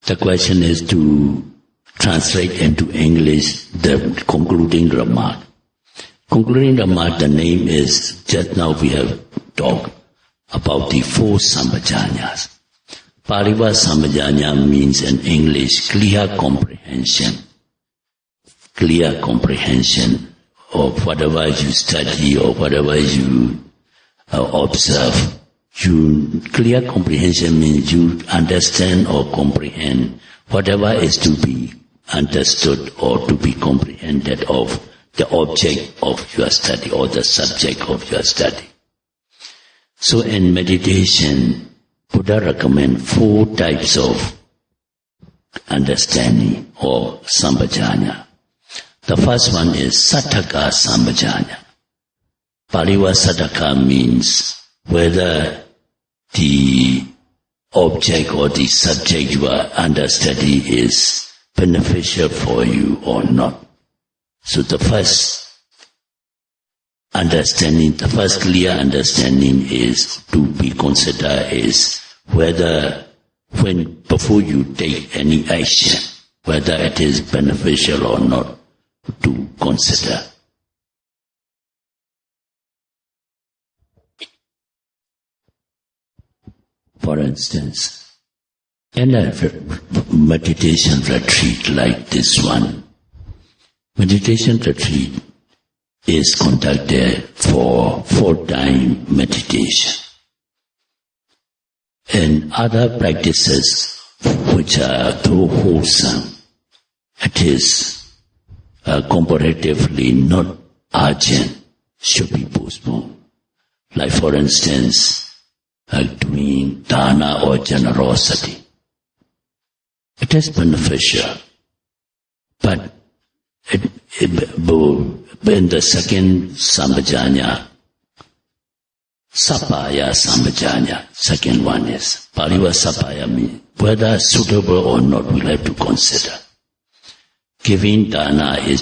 The question is to translate into English the concluding remark. Concluding remark, the name is, just now we have talked about the 4 Sampajaññas. Paliva Sampajañña means in English clear comprehension. Clear comprehension of whatever you study or whatever you observe. Clear comprehension means you understand or comprehend whatever is to be understood or to be comprehended of the object of your study or the subject of your study. So in meditation, Buddha recommends 4 types of understanding or Sampajañña. The first one is Sattaka Sampajañña. Paliwa Sattaka means whether the object or the subject you are understudy is beneficial for you or not. So the first understanding, the first clear understanding is to be considered is whether before you take any action, whether it is beneficial or not to consider. For instance, in a meditation retreat like this one, meditation retreat is conducted for 4-time meditation. And other practices which are too wholesome, it is comparatively not urgent, should be postponed. Like for instance, doing dana or generosity. It is beneficial, but in the second Sampajañña, Sapaya Sampajañña, second one is, Paliwa Sapaya means whether suitable or not we'll have to consider. Giving dana is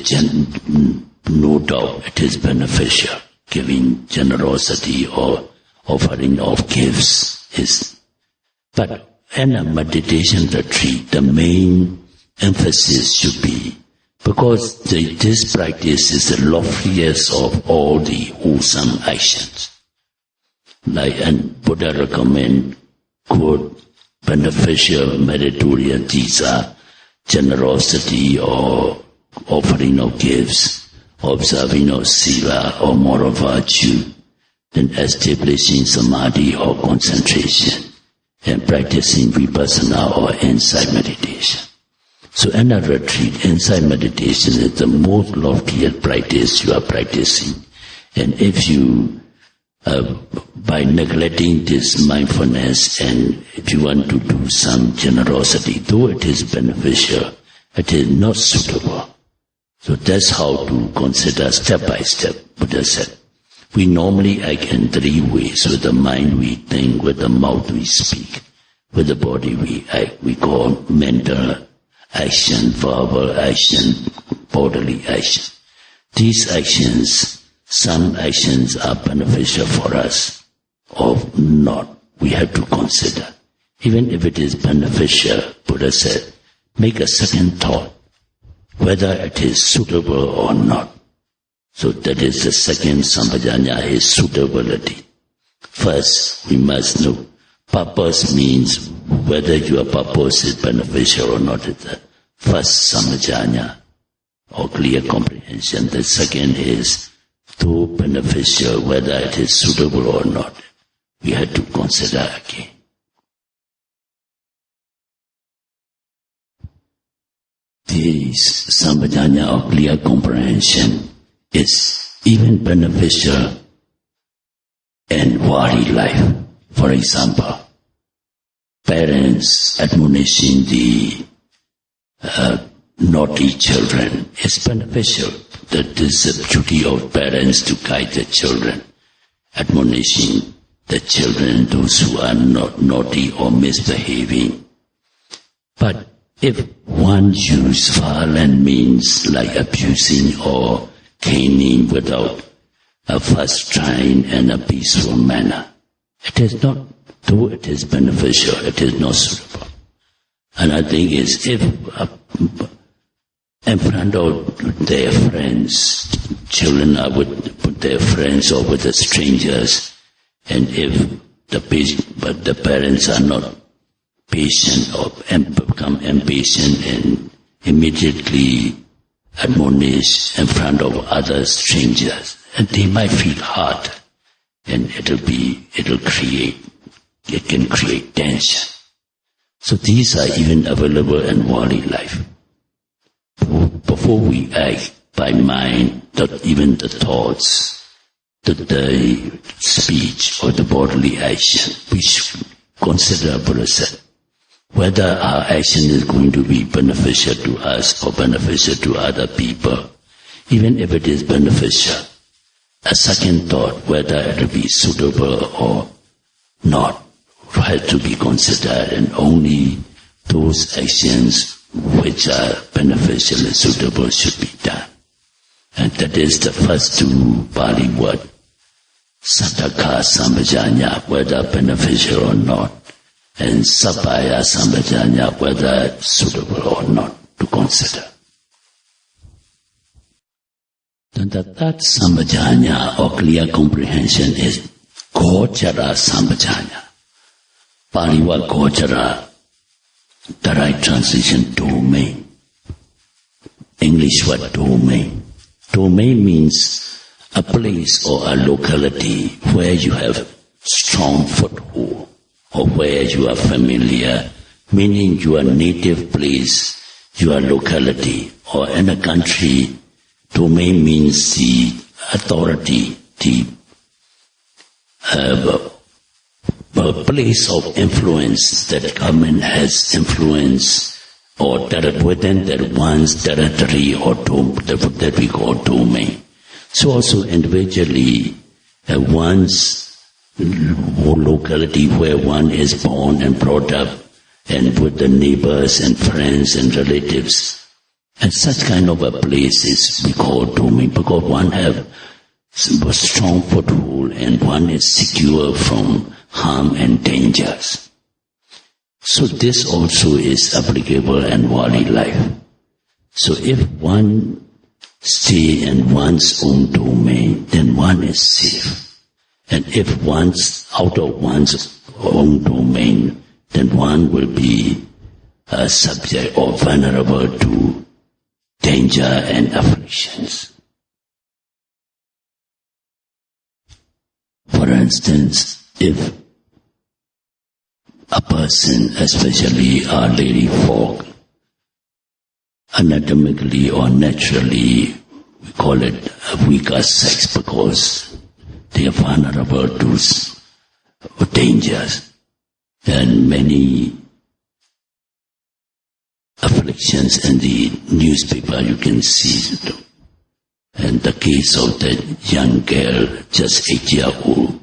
no doubt it is beneficial. Giving generosity or offering of gifts is, but in a meditation retreat, the main emphasis should be, because this practice is the loftiest of all the wholesome actions. Like, and Buddha recommend good, beneficial, meritorious, these are generosity or offering of gifts, observing of sila or moral virtue, then establishing samadhi or concentration, and practicing vipassana or insight meditation. So in a retreat, insight meditation is the most loftiest practice you are practicing. And if you, by neglecting this mindfulness, and if you want to do some generosity, though it is beneficial, it is not suitable. So that's how to consider step by step, Buddha said. We normally act in 3 ways. With the mind we think, with the mouth we speak, with the body we act. We call mental action, verbal action, bodily action. These actions, some actions are beneficial for us or not. We have to consider. Even if it is beneficial, Buddha said, make a second thought, whether it is suitable or not. So that is the second Sampajañña, is suitability. First, we must know purpose means whether your purpose is beneficial or not. Is the first Sampajañña or clear comprehension. The second is though beneficial, whether it is suitable or not. We have to consider again. This Sampajañña or clear comprehension is even beneficial in worldly life. For example, parents admonishing the naughty children is beneficial. That is the duty of parents to guide the children, admonishing the children, those who are not naughty or misbehaving. But if one uses violent means like abusing or caning without a first trying in a peaceful manner, it is not, though it is beneficial, it is not suitable. Another thing is, if in front of their friends, children are with their friends or with the strangers, and if the parents are not patient or become impatient and immediately admonish in front of other strangers, and they might feel hard, and it can create tension. So these are even available in worldly life. Before we act by mind, even the thoughts, the speech or the bodily action, we should consider a process. Whether our action is going to be beneficial to us or beneficial to other people, even if it is beneficial, a second thought, whether it will be suitable or not, has to be considered, and only those actions which are beneficial and suitable should be done. And that is the first two Pali word, Saddaka Sampajañña, whether beneficial or not, and Sappaya Sampajañña, whether suitable or not to consider. Then the third Sampajañña or clear comprehension is Gochara Sampajañña. Pali word Gochara, the right translation, domain. English word domain. Domain means a place or a locality where you have strong foothold, or where you are familiar, meaning your native place, your locality, or in a country. Domain means the authority, the place of influence that government has influence, or that within that one's territory or that we call domain. So also individually, one's locality where one is born and brought up, and with the neighbors and friends and relatives, and such kind of a place is we call domain, because one have a strong foothold and one is secure from harm and dangers. So this also is applicable in worldly life. So if one stay in one's own domain, then one is safe. And if one's out of one's own domain, then one will be subject or vulnerable to danger and afflictions. For instance, if a person, especially our lady folk, anatomically or naturally, we call it a weaker sex because they are vulnerable to dangers and many afflictions. In the newspaper you can see, and the case of that young girl, just 8-year-old,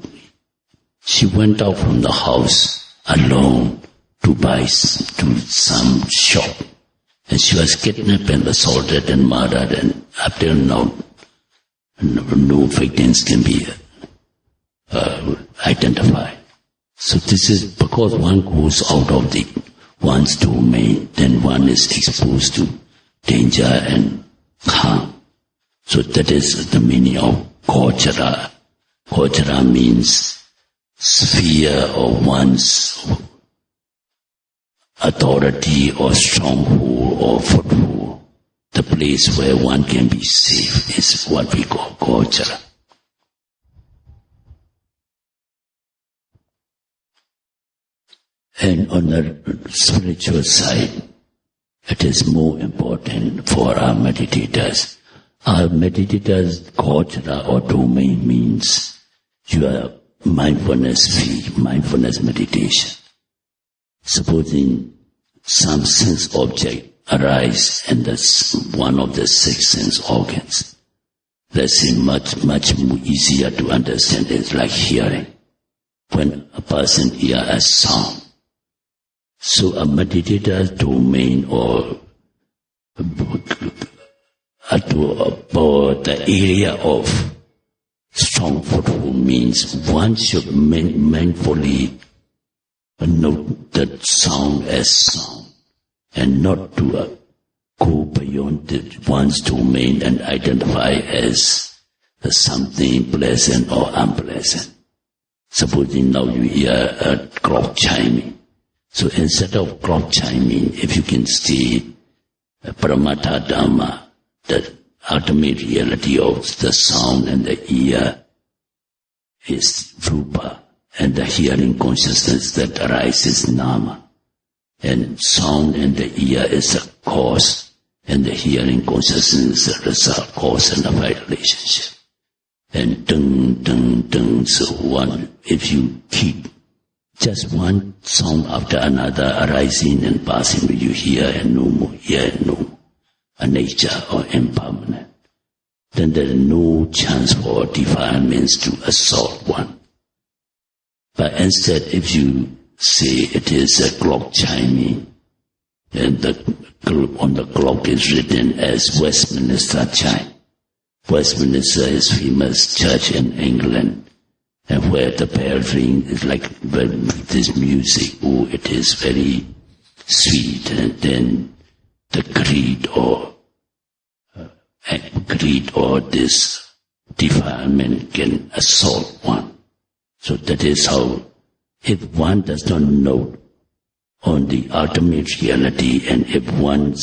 she went out from the house alone to buy to some shop, and she was kidnapped and assaulted and murdered, and up till now no victims can be identified. So this is because one goes out of one's domain, then one is exposed to danger and harm. So that is the meaning of Gochara. Gochara means sphere of one's authority or stronghold or foothold. The place where one can be safe is what we call Gochara. And on the spiritual side, it is more important for our meditators. Our meditators, Gochara or domain means your mindfulness meditation. Supposing some sense object arise in one of the 6 sense organs. Let's say much more easier to understand is like hearing. When a person hears a sound, so a meditator's domain or the area of strong foothold means one should mindfully note that sound as sound, and not to go beyond one's domain and identify as something pleasant or unpleasant. Supposing now you hear a clock chiming. So instead of clock chiming, if you can stay Paramattha Dhamma, the ultimate reality of the sound and the ear is Rupa, and the hearing consciousness that arises Nama. And sound and the ear is the cause, and the hearing consciousness is the result, cause and effect relationship. And dung, dung, dung, so one, if you keep just one sound after another arising and passing, will you hear and no more, hear and no more, a nature or impermanent, then there is no chance for defilements to assault one. But instead, if you say it is a clock chiming, and on the clock is written as Westminster chime. Westminster is famous church in England, and where the bell ring is like this music, it is very sweet, and then the greed or this defilement can assault one. So that is how, if one does not know on the ultimate reality, and if one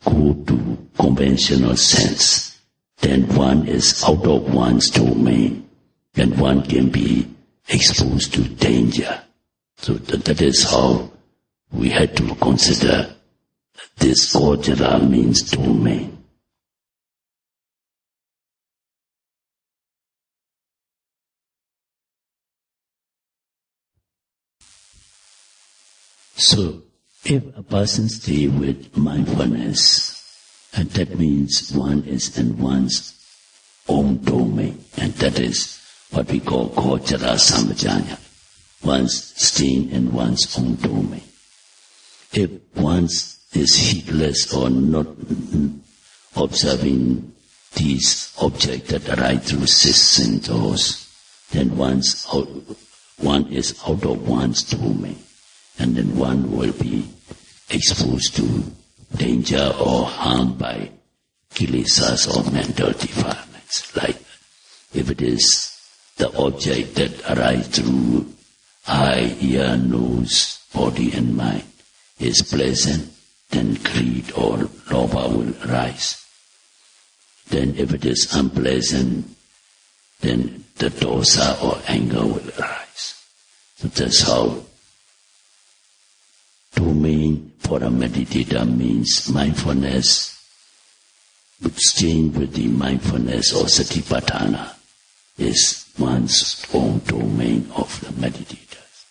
go to conventional sense, then one is out of one's domain, and one can be exposed to danger. So that is how we had to consider this Gojara means domain. So, if a person stays with mindfulness, and that means one is in one's own domain, and that is what we call Gojara Sampajañña, one's staying in one's own domain. If one is heedless or not observing these objects that arise through six and doors, then one is out of one's domain. And then one will be exposed to danger or harm by kilesas or mental defilements. Like if it is the object that arises through eye, ear, nose, body and mind is pleasant, then greed or lobha will arise. Then if it is unpleasant, then the dosa or anger will arise. So that's how domain for a meditator means mindfulness, staying with the mindfulness or satipatthana is one's own domain of the meditators.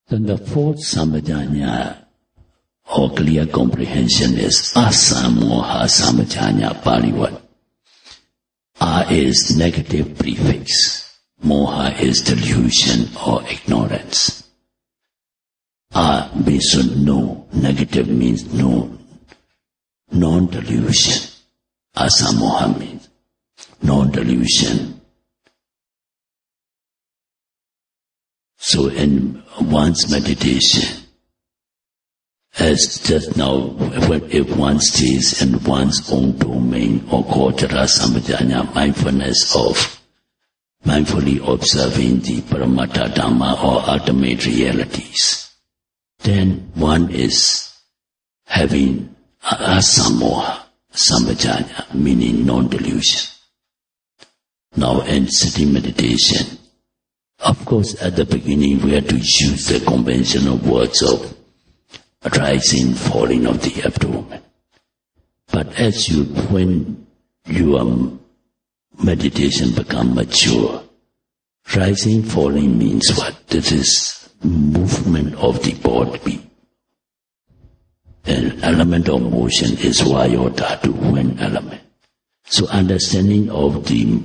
Then the fourth Sampajañña or clear comprehension is asamoha Sampajañña Pali word. A is negative prefix, moha is delusion or ignorance. A means no, negative means no, non-delusion. Asamoha means non-delusion. So in one's meditation, as just now, if one stays in one's own domain or Gojara Sampajañña, mindfulness of mindfully observing the Paramattha Dhamma or ultimate realities, then one is having asamoha Sampajañña, meaning non-delusion. Now in sitting meditation, of course at the beginning we have to use the conventional words of rising, falling of the abdomen. But when your meditation become mature, rising, falling means what? This is movement of the body. An element of motion is Vayodhatu, wind element. So understanding of the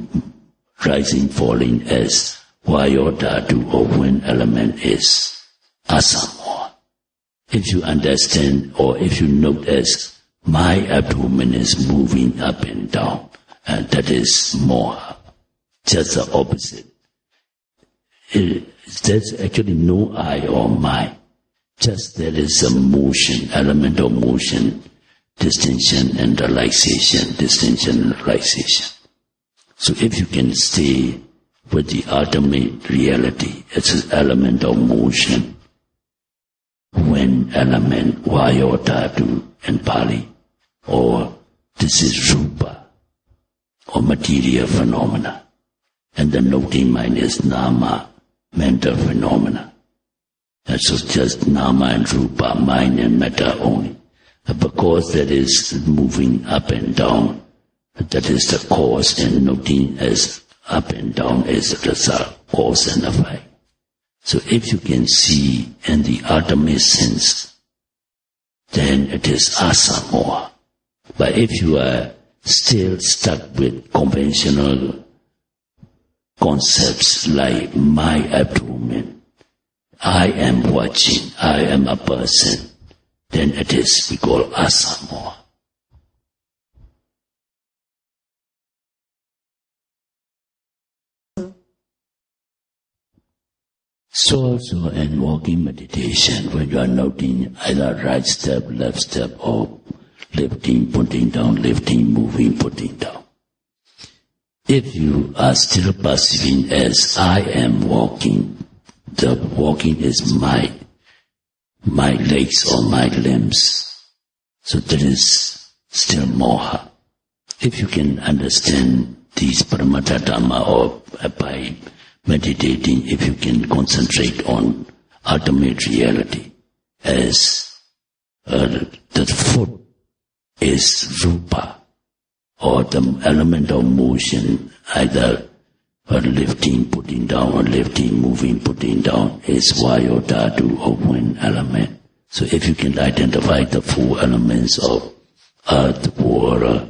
rising, falling as Vayodhatu or wind element is asamoha. If you understand or if you note as my abdomen is moving up and down, and that is moha, just the opposite. There's actually no I or my. Just there is a motion, element of motion, distinction and relaxation, distinction and relaxation. So if you can stay with the ultimate reality, it's an element of motion, when element, Vayo Dhatu in Pali, or this is Rupa, or material phenomena, and the noting mind is Nama, mental phenomena. And so just Nama and Rupa, mind and matter only. Because that is moving up and down, that is the cause, and noting as up and down is the result, cause and effect. So if you can see in the ultimate sense, then it is asamoha. But if you are still stuck with conventional concepts like my abdomen, I am watching, I am a person, then it is we call asamoha. So also in walking meditation, when you are noting either right step, left step, or lifting, putting down, lifting, moving, putting down. If you are still perceiving as I am walking, the walking is my legs or my limbs. So there is still moha. If you can understand these paramata dhamma, or by meditating, if you can concentrate on ultimate reality as the foot is rupa, or the element of motion, either lifting, putting down, or lifting, moving, putting down, is vayo dhatu, or wind element. So if you can identify the four elements of earth, water,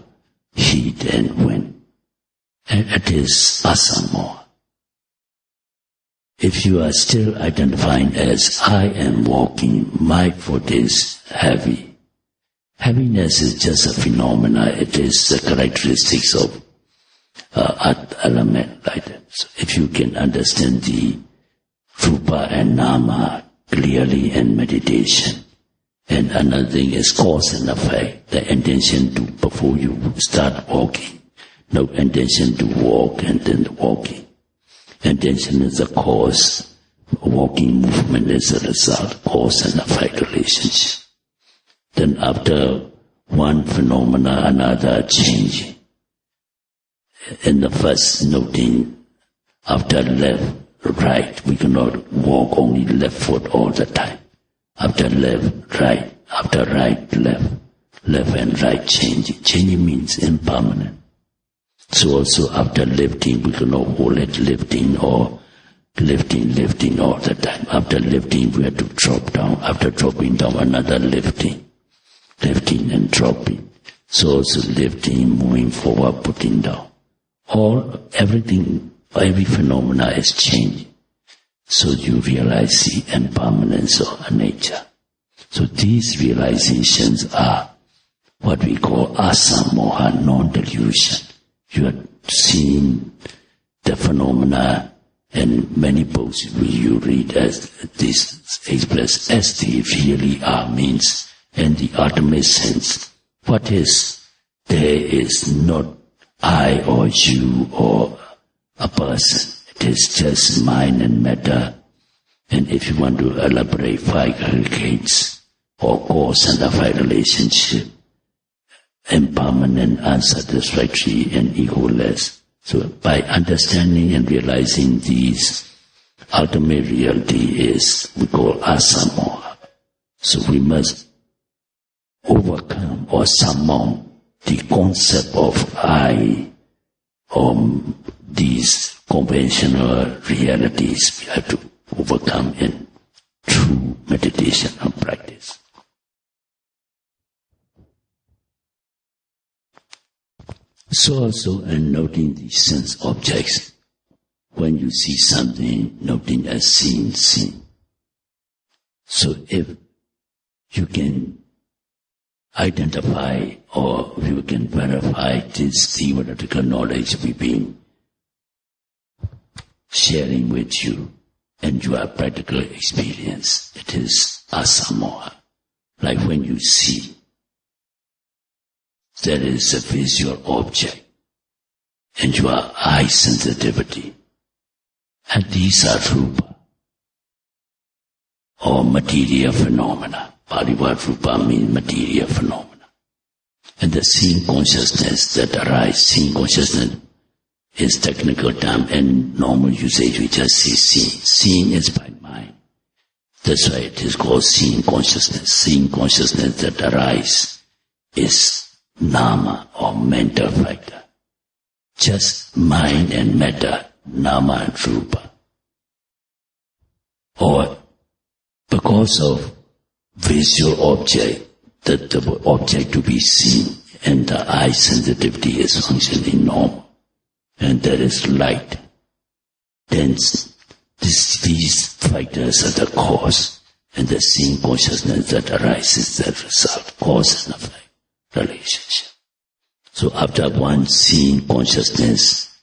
heat, and wind, and it is asamoha. If you are still identifying as I am walking, my foot is heavy. Heaviness is just a phenomena. It is the characteristics of earth element like that. So if you can understand the rupa and nama clearly in meditation, and another thing is cause and effect, the intention to, before you start walking, no intention to walk and then walking. Intention is the cause, walking movement is the result, cause and effect relationship. Then after one phenomena, another changing. In the first noting, after left, right, we cannot walk only left foot all the time. After left, right, after right, left, left and right changing. Changing means impermanent. So also after lifting, we cannot hold it lifting or lifting all the time. After lifting, we have to drop down. After dropping down, another lifting and dropping. So also lifting, moving forward, putting down. Everything, every phenomena is changing. So you realize the impermanence of nature. So these realizations are what we call asamoha, non-delusion. You are seeing the phenomena, and many books you read as this expressed as they really are, means in the ultimate sense. What is there is not I or you or a person. It is just mind and matter. And if you want to elaborate five aggregates or cause and effect relationship, impermanent, unsatisfactory, and egoless. So by understanding and realizing these, ultimate reality is we call asamoha. So we must overcome or surmount the concept of I, or these conventional realities we have to overcome in true meditation and practice. So also in noting the sense objects, when you see something, noting as seen. So if you can identify or you can verify this theoretical knowledge we've been sharing with you and your practical experience, it is asamoha. Like when you see, there is a visual object and your eye sensitivity. And these are rupa, or material phenomena. Pali word rupa means material phenomena. And the seeing consciousness that arise, seeing consciousness is technical term, and normal usage we just say seeing. Seeing is by mind. That's why it is called seeing consciousness. Seeing consciousness that arise is nama or mental factor. Just mind and matter, nama and rupa. Or because of visual object, that the object to be seen and the eye sensitivity is functioning normal, and there is light, then these factors are the cause, and the seeing consciousness that arises the result, cause and effect relationship. So after one seeing consciousness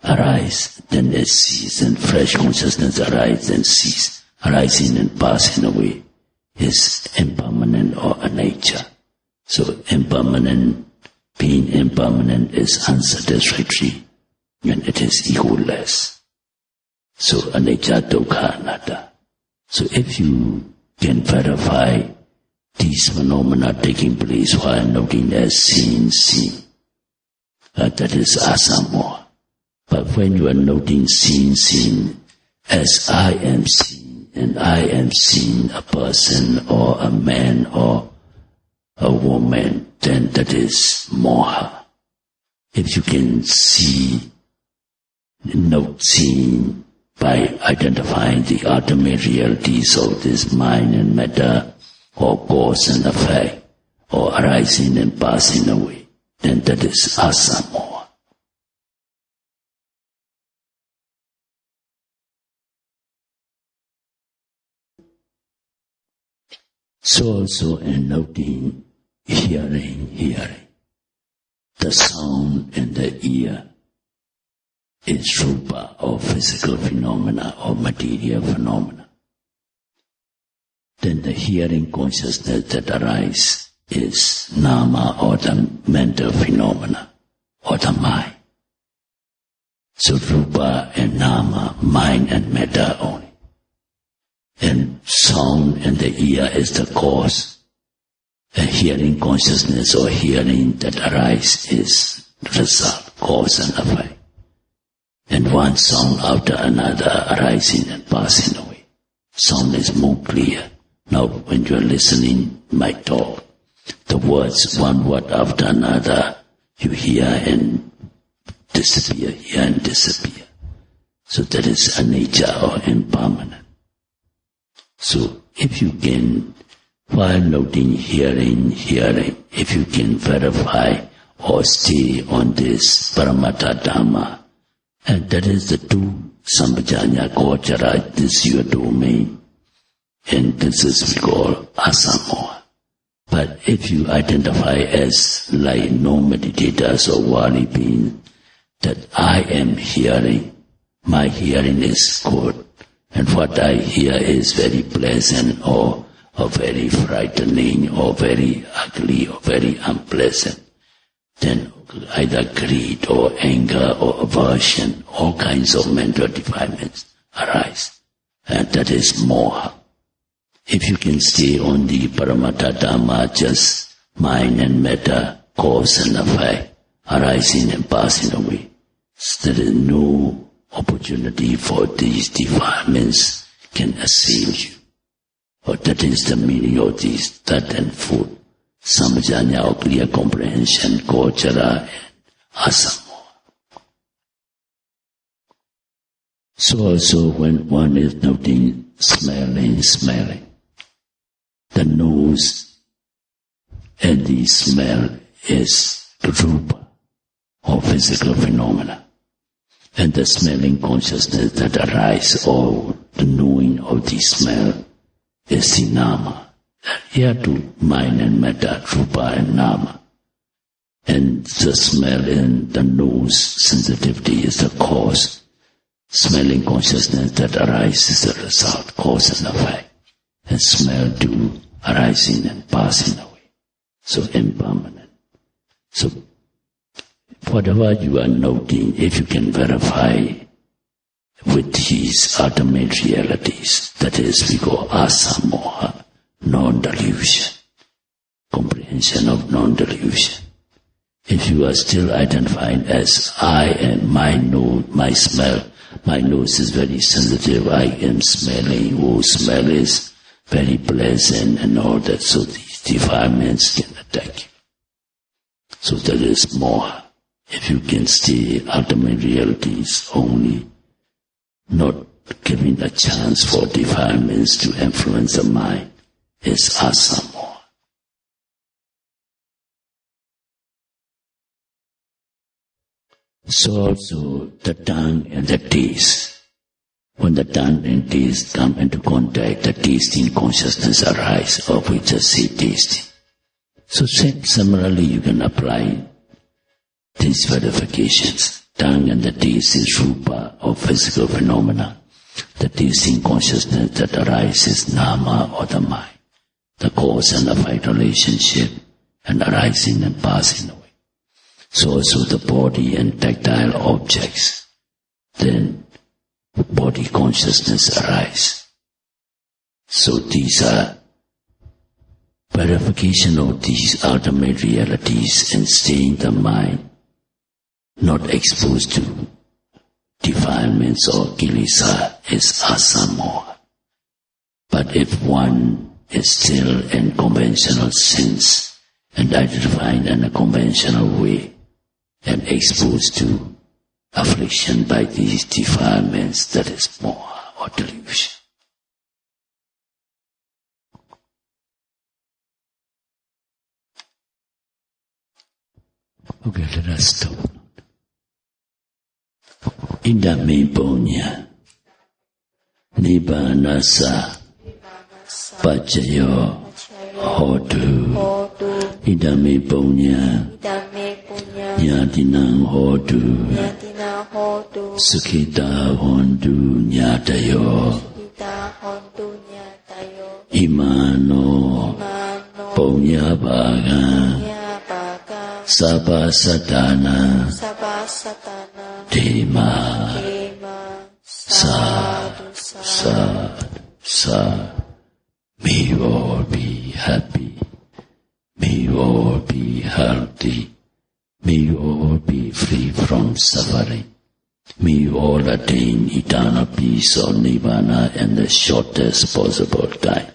arise, then it cease, and fresh consciousness arise and cease, arising and passing away is impermanent or a nature. So impermanent, being impermanent is unsatisfactory, and it is egoless. So anicca, dukkha, anatta. So if you can verify these phenomena taking place while noting as seen, that is asamoha. But when you are noting seen as I am seen, and I am seen a person or a man or a woman, then that is moha. If you can see, note seeing by identifying the ultimate realities of this mind and matter, or cause and effect, or arising and passing away, then that is asamoha. So also in noting, hearing, the sound in the ear is rupa or physical phenomena or material phenomena. Then the hearing consciousness that arises is nama or the mental phenomena or the mind. So rupa and nama, mind and matter only. And sound in the ear is the cause. A hearing consciousness or hearing that arises is the result, cause and effect. And one sound after another arising and passing away. Sound is more clear. Now when you are listening my talk, the words, one word after another, you hear and disappear, hear and disappear. So that is anicca or impermanent. So if you can, while noting hearing, if you can verify or stay on this paramattha dhamma, and that is the two Sampajañña, gochara, this is your domain, and this is we call asamoha. But if you identify as like non-meditators or wali beings, that I am hearing, my hearing is good, and what I hear is very pleasant or very frightening or very ugly or very unpleasant, then either greed or anger or aversion, all kinds of mental defilements arise. And that is moha. If you can stay on the paramattha dhamma, just mind and matter, cause and effect, arising and passing away, so there is no opportunity for these defilements can assail you. Or that is the meaning of these third and fourth Sampajañña or clear comprehension, gochara and asamoha. So also when one is noting smelling, the nose and the smell is rupa or physical phenomena. And the smelling consciousness that arises, or the knowing of the smell, is the nama. Here too, mind and matter, rupa and nama. And the smell in the nose sensitivity is the cause. Smelling consciousness that arises is the result, cause and effect. and smell too arising and passing away. So impermanent. So whatever you are noting, if you can verify with these ultimate realities, that is, we call asamoha, non-delusion, comprehension of non-delusion. If you are still identified as I am, my nose, my smell, my nose is very sensitive, I am smelling, smell is very pleasant and all that, so these defilements can attack you. So that is moha. If you can stay ultimate realities only, not giving a chance for defilements to influence the mind, is asamoha. So also the tongue and the taste. When the tongue and taste come into contact, the tasting consciousness arises, or we just say tasting. So similarly you can apply these verifications. Tongue and the taste is rupa, or physical phenomena. The tasting consciousness that arises, nama, or the mind. The cause and effect relationship, and arising and passing away. So also the body and tactile objects, then body consciousness arise. So these are verification of these ultimate realities and staying the mind not exposed to defilements or kilesa is asamoha. But if one is still in conventional sense and identified in a conventional way and exposed to affliction by these defilements, that is moha or delusion. Okay, let us stop. Idame punya nibbanasa pacayo hotu. Idame punya nyatinang hotu. Sukita hontu nyatayo. Imano punya baga. Sabha satana Dema Sadhu Sadhu. May you all be happy. May you all be healthy. May you all be free from suffering. May you all attain eternal peace or nibbana in the shortest possible time.